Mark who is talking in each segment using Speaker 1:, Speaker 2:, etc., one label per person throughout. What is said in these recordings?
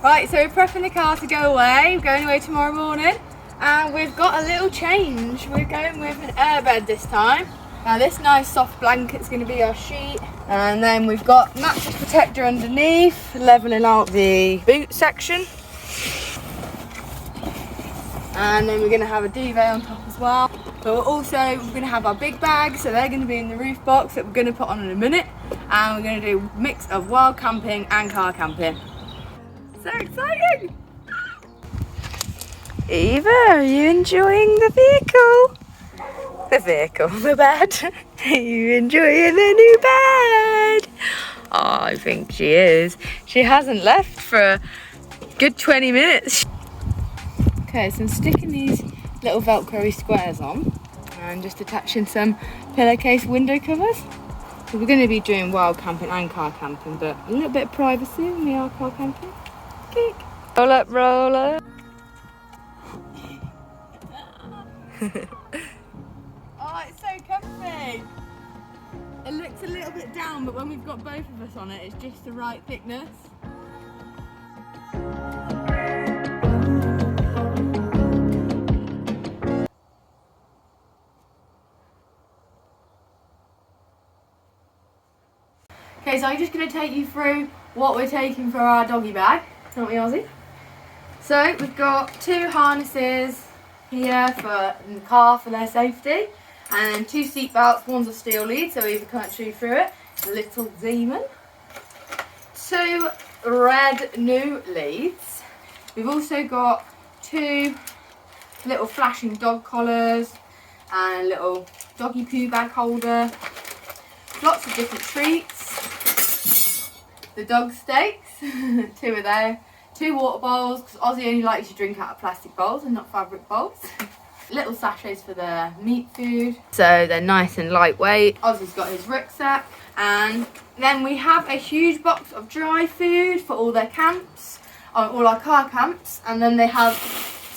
Speaker 1: Right, so we're prepping the car to go away. We're going away tomorrow morning. And we've got a little change. We're going with an airbed this time. Now this nice soft blanket's going to be our sheet. And then we've got mattress protector underneath, levelling out the boot section. And then we're going to have a duvet on top as well. But we're going to have our big bags, so they're going to be in the roof box that we're going to put on in a minute. And we're going to do a mix of wild camping and car camping. So exciting! Eva, are you enjoying the vehicle? The bed. Are you enjoying the new bed? Oh, I think she is. She hasn't left for a good 20 minutes. Okay, so I'm sticking these little Velcro squares on and just attaching some pillowcase window covers. So we're going to be doing wild camping and car camping, but a little bit of privacy when we are car camping. Kick. Roll up, roll up. Oh, it's so comfy. It looks a little bit down, but when we've got both of us on it, it's just the right thickness. Okay, so I'm just going to take you through what we're taking for our doggy bag, aren't we, Ozzy? So we've got 2 harnesses here in the car for their safety, and then 2 seat belts. One's a steel lead, so Eva can't chew through it. Little demon. 2 red new leads. We've also got 2 little flashing dog collars and a little doggy poo bag holder. Lots of different treats. The dog steaks, 2 are there. 2 water bowls, because Ozzy only likes to drink out of plastic bowls and not fabric bowls. Little sachets for the meat food, so they're nice and lightweight. Ozzy's got his rucksack, and then we have a huge box of dry food for all their camps, all our car camps, and then they have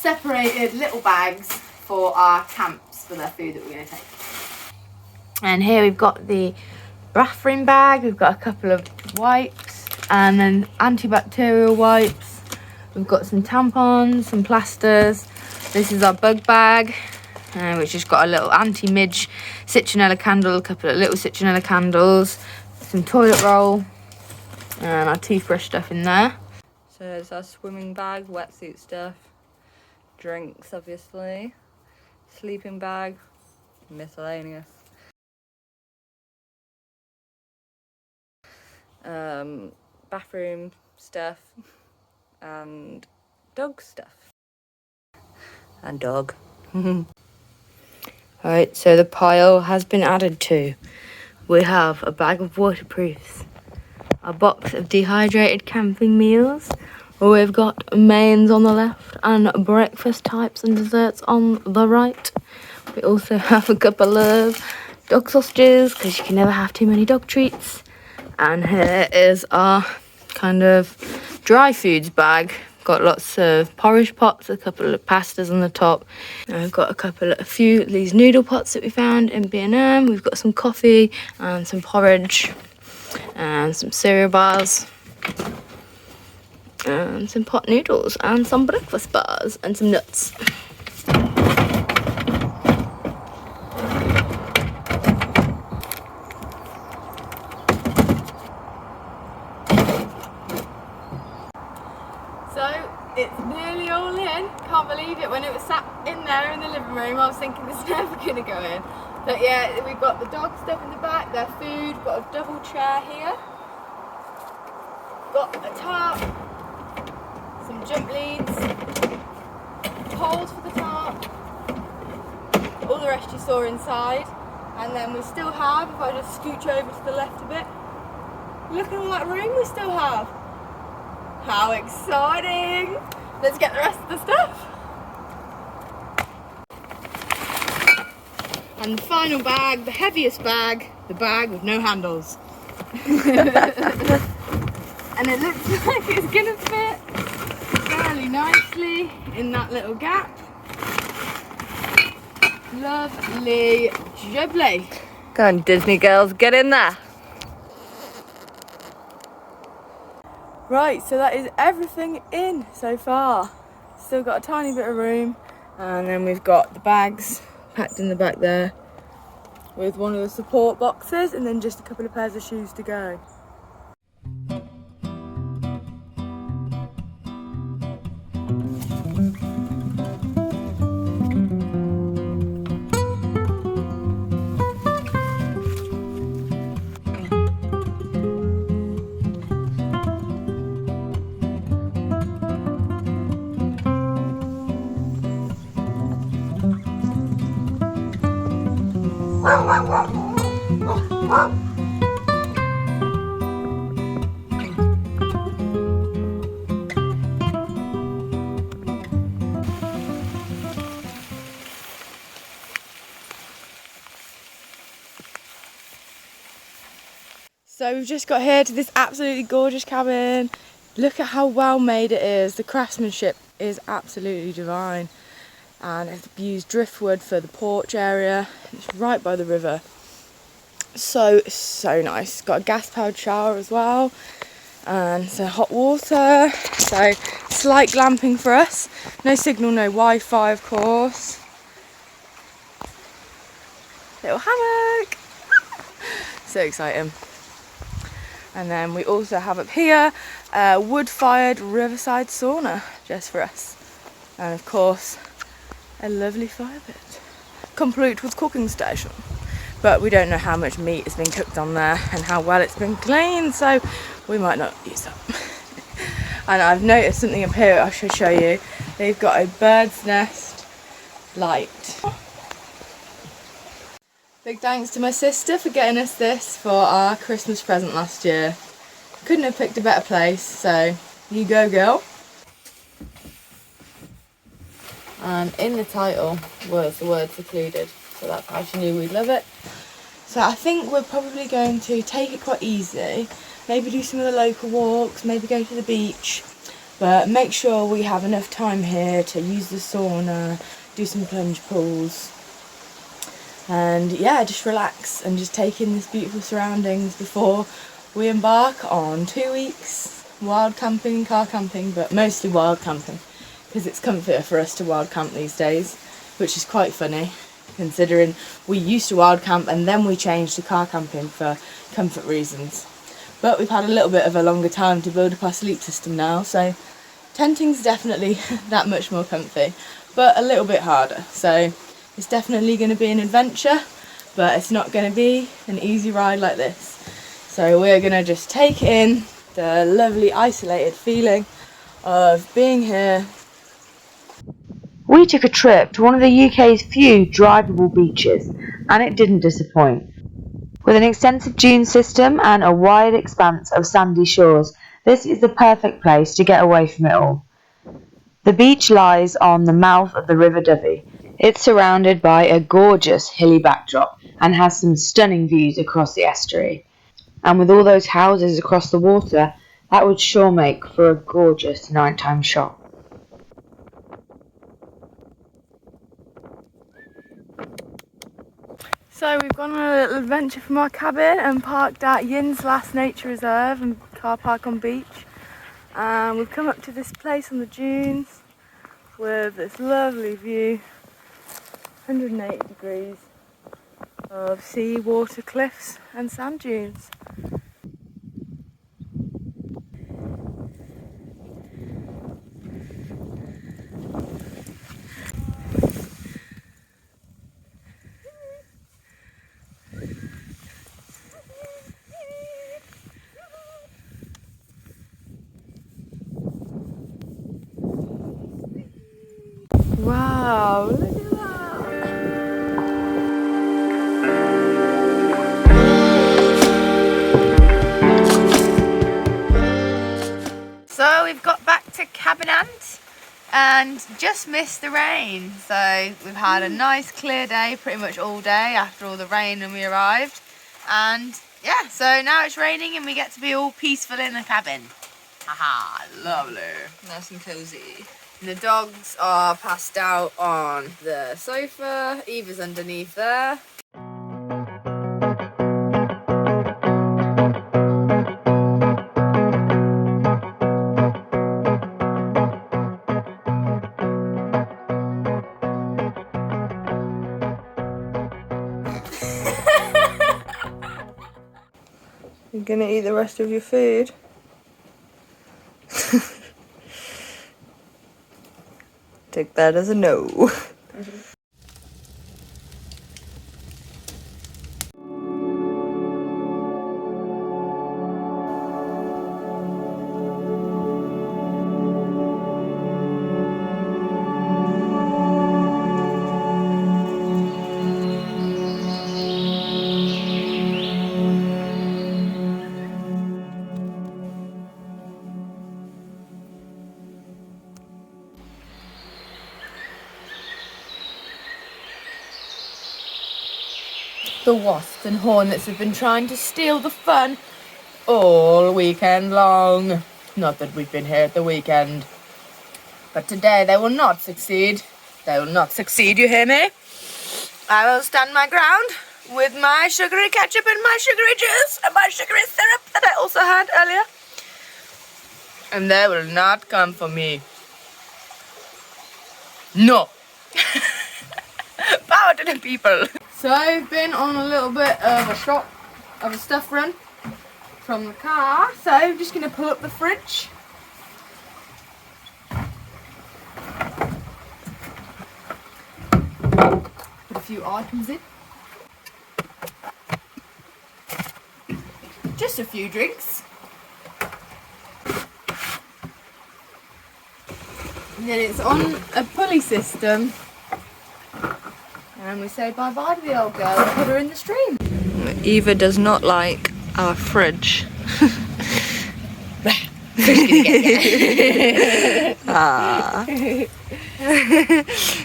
Speaker 1: separated little bags for our camps for their food that we're going to take. And here we've got the bathroom bag. We've got a couple of wipes and then antibacterial wipes. We've got some tampons, some plasters. This is our bug bag, which has got a little anti-midge citronella candle, a couple of little citronella candles, some toilet roll, and our toothbrush stuff in there. So there's our swimming bag, wetsuit stuff, drinks obviously, sleeping bag, miscellaneous. Bathroom stuff and dog stuff. And dog. Alright, so the pile has been added to. We have a bag of waterproofs, a box of dehydrated camping meals. We've got mains on the left and breakfast types and desserts on the right. We also have a couple of dog sausages, because you can never have too many dog treats. And here is our kind of dry foods bag. Got lots of porridge pots, a couple of pastas on the top. And I've got a few of these noodle pots that we found in B&M. We've got some coffee and some porridge and some cereal bars and some pot noodles and some breakfast bars and some nuts. So it's nearly all in. Can't believe it. When it was sat in there in the living room, I was thinking it's never going to go in. But yeah, we've got the dog stuff in the back, their food, got a double chair here, got a tarp, some jump leads, poles for the tarp, all the rest you saw inside. And then we still have, if I just scooch over to the left a bit, look at all that room we still have. How exciting! Let's get the rest of the stuff. And the final bag, the heaviest bag, the bag with no handles. And it looks like it's gonna fit fairly nicely in that little gap. Lovely jubbly.
Speaker 2: Go on, Disney girls, get in there.
Speaker 1: Right, so that is everything in so far. Still got a tiny bit of room, and then we've got the bags packed in the back there with one of the support boxes, and then just a couple of pairs of shoes to go. So we've just got here to this absolutely gorgeous cabin. Look at how well made it is. The craftsmanship is absolutely divine. And it's used driftwood for the porch area. It's right by the river. So nice. Got a gas powered shower as well. And some hot water. So slight glamping for us. No signal, no Wi-Fi of course. Little hammock. So exciting. And then we also have up here a wood-fired riverside sauna just for us. And of course, a lovely fire pit, complete with cooking station. But we don't know how much meat has been cooked on there and how well it's been cleaned, so we might not use that. And I've noticed something up here I should show you. They've got a bird's nest light. Big thanks to my sister for getting us this for our Christmas present last year. Couldn't have picked a better place, so you go girl. And in the title was the word secluded, so that's how she knew we'd love it. So I think we're probably going to take it quite easy, maybe do some of the local walks, maybe go to the beach, but make sure we have enough time here to use the sauna, do some plunge pools. And yeah, just relax and just take in this beautiful surroundings before we embark on 2 weeks wild camping and car camping, but mostly wild camping because it's comfier for us to wild camp these days, which is quite funny considering we used to wild camp and then we changed to car camping for comfort reasons. But we've had a little bit of a longer time to build up our sleep system now, so tenting's definitely that much more comfy, but a little bit harder. So it's definitely going to be an adventure, but it's not going to be an easy ride like this. So we're going to just take in the lovely isolated feeling of being here.
Speaker 2: We took a trip to one of the UK's few drivable beaches, and it didn't disappoint. With an extensive dune system and a wide expanse of sandy shores, this is the perfect place to get away from it all. The beach lies on the mouth of the River Dovey. It's surrounded by a gorgeous hilly backdrop and has some stunning views across the estuary. And with all those houses across the water, that would sure make for a gorgeous nighttime shot.
Speaker 1: So we've gone on a little adventure from our cabin and parked at Yin's Last Nature Reserve and car park on beach. And we've come up to this place on the dunes with this lovely view, 180 degrees of sea, water, cliffs and sand dunes. Wow, look at that! So we've got back to Cabinant and just missed the rain. So we've had a nice clear day pretty much all day after all the rain when we arrived. And yeah, so now it's raining and we get to be all peaceful in the cabin. Haha, lovely. Nice and cosy. And the dogs are passed out on the sofa. Eva's underneath there.
Speaker 3: You're gonna eat the rest of your food. Take that as a no.
Speaker 1: The wasps and hornets have been trying to steal the fun all weekend long. Not that we've been here at the weekend. But today they will not succeed. They will not succeed, you hear me? I will stand my ground with my sugary ketchup and my sugary juice and my sugary syrup that I also had earlier. And they will not come for me. No. Power to the people. So I've been on a little bit of a stuff run from the car. So I'm just going to pull up the fridge. Put a few items in. Just a few drinks. And then it's on a pulley system. And we say bye-bye to the old girl and put her in the stream.
Speaker 3: Eva does not like our fridge.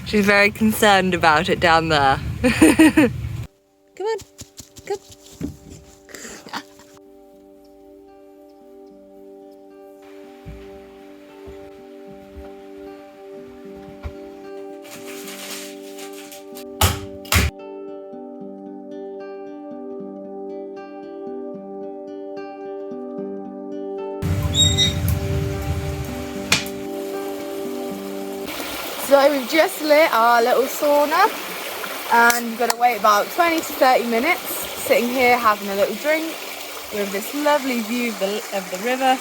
Speaker 3: She's very concerned about it down there. Come on, come.
Speaker 1: So we've just lit our little sauna and we've got to wait about 20 to 30 minutes sitting here having a little drink with this lovely view of the river.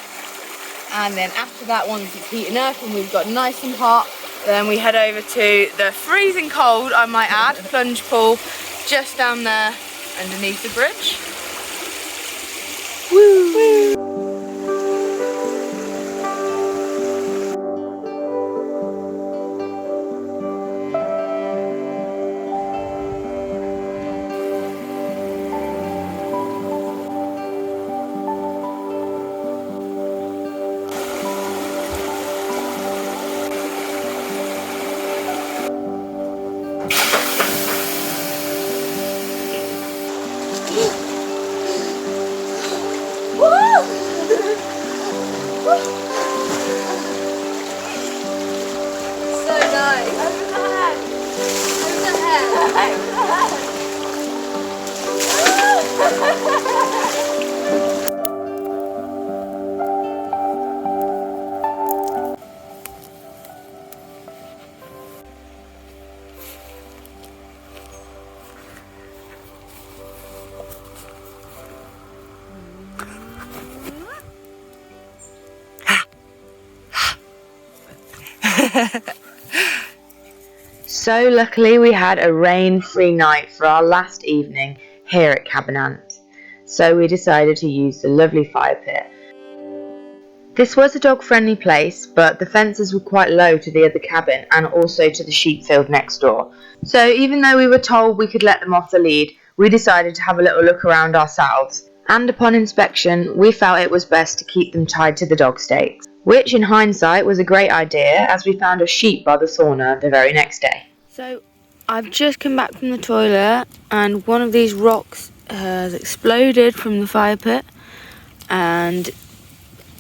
Speaker 1: And then after that, once it's heating up and we've got nice and hot, then we head over to the freezing cold, I might add, plunge pool just down there underneath the bridge. Woo! Woo.
Speaker 2: So luckily we had a rain-free night for our last evening here at Cabin Ant, so we decided to use the lovely fire pit. This was a dog-friendly place, but the fences were quite low to the other cabin and also to the sheep field next door. So even though we were told we could let them off the lead, we decided to have a little look around ourselves, and upon inspection we felt it was best to keep them tied to the dog stakes, which in hindsight was a great idea as we found a sheep by the sauna the very next day.
Speaker 1: So I've just come back from the toilet and one of these rocks has exploded from the fire pit and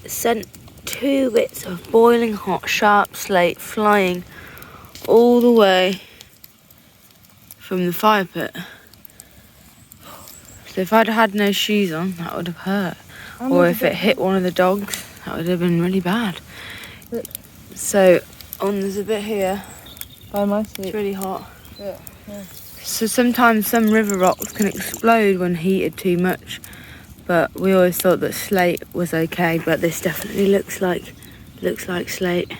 Speaker 1: sent 2 bits of boiling hot sharp slate flying all the way from the fire pit. So if I'd had no shoes on, that would have hurt. Or if it hit one of the dogs, that would have been really bad. So there's a bit here.
Speaker 3: By my seat.
Speaker 1: It's really hot.
Speaker 3: Yeah.
Speaker 1: So sometimes some river rocks can explode when heated too much. but we always thought that slate was okay, but this definitely looks like slate.